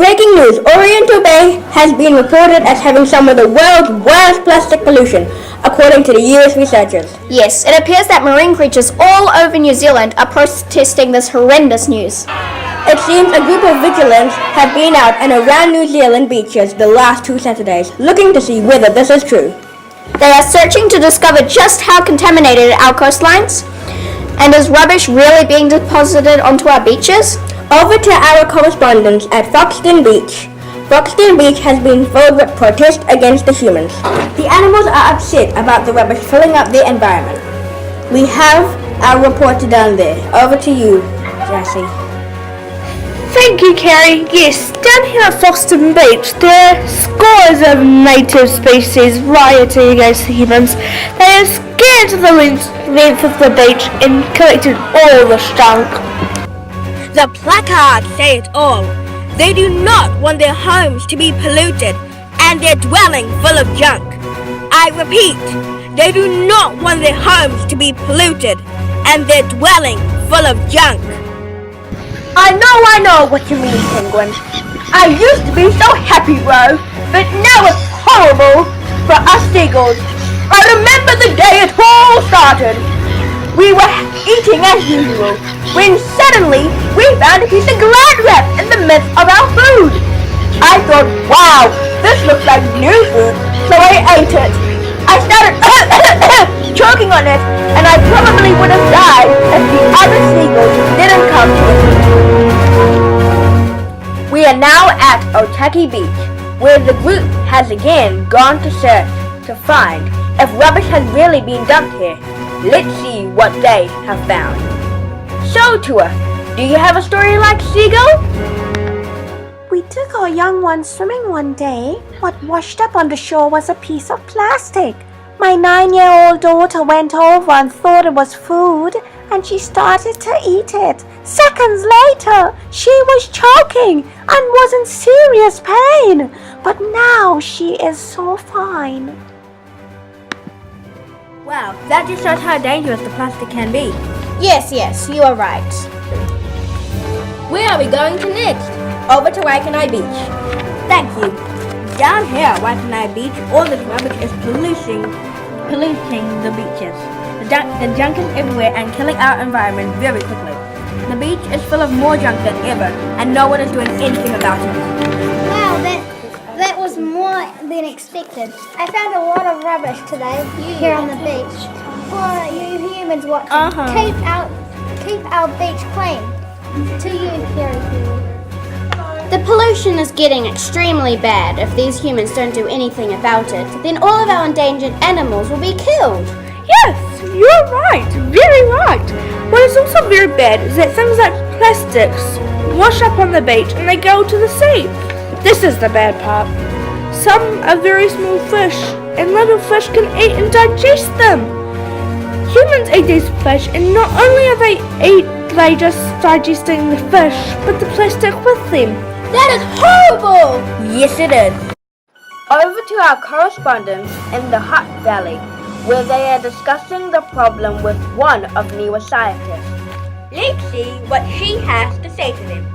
Breaking news, Oriental Bay has been reported as having some of the world's worst plastic pollution, according to the US researchers. Yes, it appears that marine creatures all over New Zealand are protesting this horrendous news. It seems a group of vigilants have been out and around New Zealand beaches the last 2 Saturdays, looking to see whether this is true. They are searching to discover just how contaminated our coastlines, and is rubbish really being deposited onto our beaches? Over to our correspondents at Foxton Beach. Foxton Beach has been filled with protests against the humans. The animals are upset about the rubbish filling up their environment. We have our reporter down there. Over to you, Jessie. Thank you, Carrie. Yes, down here at Foxton Beach, there are scores of native species rioting against the humans. They are scared to the length of the beach and collected all the junk. The placards say it all. They do not want their homes to be polluted and their dwelling full of junk. I repeat, they do not want their homes to be polluted and their dwelling full of junk. I know what you mean, Penguin. I used to be so happy, Ro, but now it's horrible for us seagulls. I remember the day it all started. We were eating as usual, when suddenly we found a piece of glad wrap in the midst of our food. I thought, wow, this looks like new food, so I ate it. I started choking on it, and I probably would have died if the other seagulls didn't come to it. We are now at Otaki Beach, where the group has again gone to search to find if rubbish has really been dumped here. Let's see what they have found. So, Tua, do you have a story like Seagull? We took our young one swimming one day. What washed up on the shore was a piece of plastic. My 9-year-old daughter went over and thought it was food, and she started to eat it. Seconds later, she was choking and was in serious pain. But now she is so fine. Wow, that just shows how dangerous the plastic can be. Yes, you are right. Where are we going to next? Over to Waikanai Beach. Thank you. Down here at Waikanai Beach, all this rubbish is polluting the beaches. The junk is everywhere and killing our environment very quickly. The beach is full of more junk than ever, and no one is doing anything about it. Wow, that was more than expected. I found a lot of rubbish today here on the beach. For you humans watching, keep our beach clean. To you, Carrie. The pollution is getting extremely bad. If these humans don't do anything about it, then all of our endangered animals will be killed. Yes, you're right, very right. What is also very bad is that things like plastics wash up on the beach and they go to the sea. This is the bad part. Some are very small fish, and little fish can eat and digest them. Humans eat these fish, and not only are they just digesting the fish, but the plastic with them. That is horrible! Yes, it is. Over to our correspondents in the Hutt Valley, where they are discussing the problem with one of Niwa's scientists. Let's see what she has to say to them.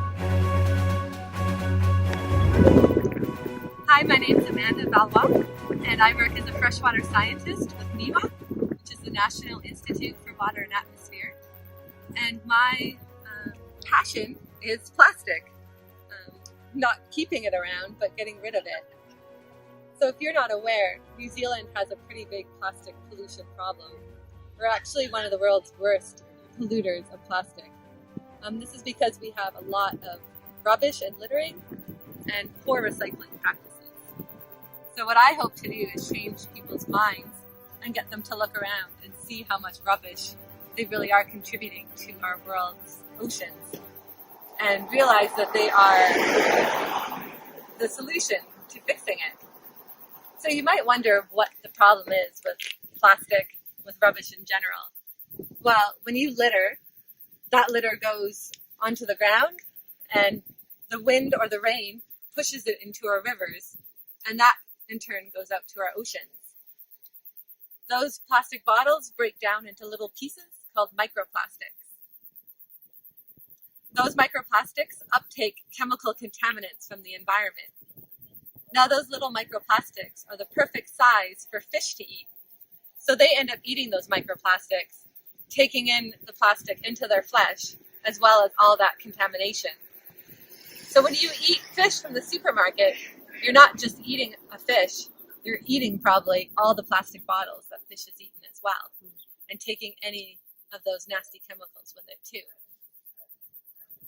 Hi, my name is Amanda Valois, and I work as a freshwater scientist with NIWA, which is the National Institute for Water and Atmosphere. And my passion is plastic. Not keeping it around, but getting rid of it. So if you're not aware, New Zealand has a pretty big plastic pollution problem. We're actually one of the world's worst polluters of plastic. This is because we have a lot of rubbish and littering and poor recycling practices. So what I hope to do is change people's minds and get them to look around and see how much rubbish they really are contributing to our world's oceans, and realize that they are the solution to fixing it. So you might wonder what the problem is with plastic, with rubbish in general. Well, when you litter, that litter goes onto the ground, and the wind or the rain pushes it into our rivers, and that in turn goes out to our oceans. Those plastic bottles break down into little pieces called microplastics. those microplastics uptake chemical contaminants from the environment. Now those little microplastics are the perfect size for fish to eat. So they end up eating those microplastics, taking in the plastic into their flesh, as well as all that contamination. So when you eat fish from the supermarket, you're not just eating a fish, you're eating probably all the plastic bottles that fish has eaten as well, and taking any of those nasty chemicals with it too.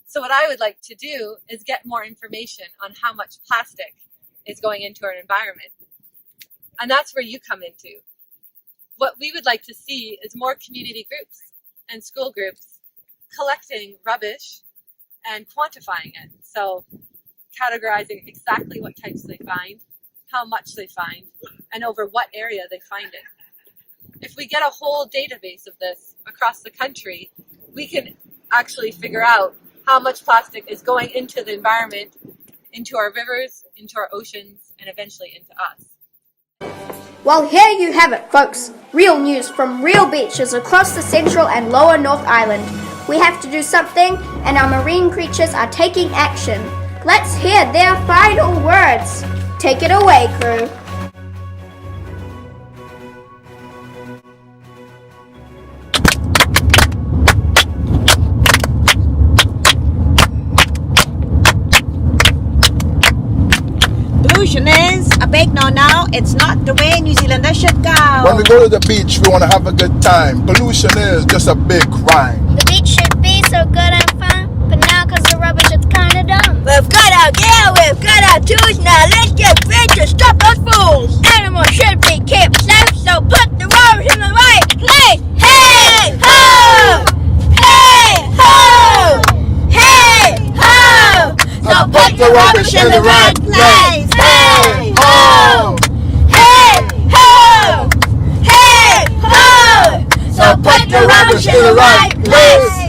So what I would like to do is get more information on how much plastic is going into our environment. And that's where you come into. What we would like to see is more community groups and school groups collecting rubbish and quantifying it. So categorizing exactly what types they find, how much they find, and over what area they find it. If we get a whole database of this across the country, we can actually figure out how much plastic is going into the environment, into our rivers, into our oceans, and eventually into us. Well, here you have it, folks. Real news from real beaches across the Central and Lower North Island. We have to do something, and our marine creatures are taking action. Let's hear their final words. Take it away, crew. Pollution is a big no-no. It's not the way New Zealanders should go. When we go to the beach, we want to have a good time. Pollution is just a big crime. The beach should be so good and fun, but now because of rubbish it's kinda dumb. We've got our tools, now let's get ready to stop those fools. Animals should be kept safe, so put the rubbish in the right place. Hey ho! Hey ho! Hey ho! So put the rubbish in the right place. Hey ho! Hey ho! Hey ho! So put the rubbish in the right place.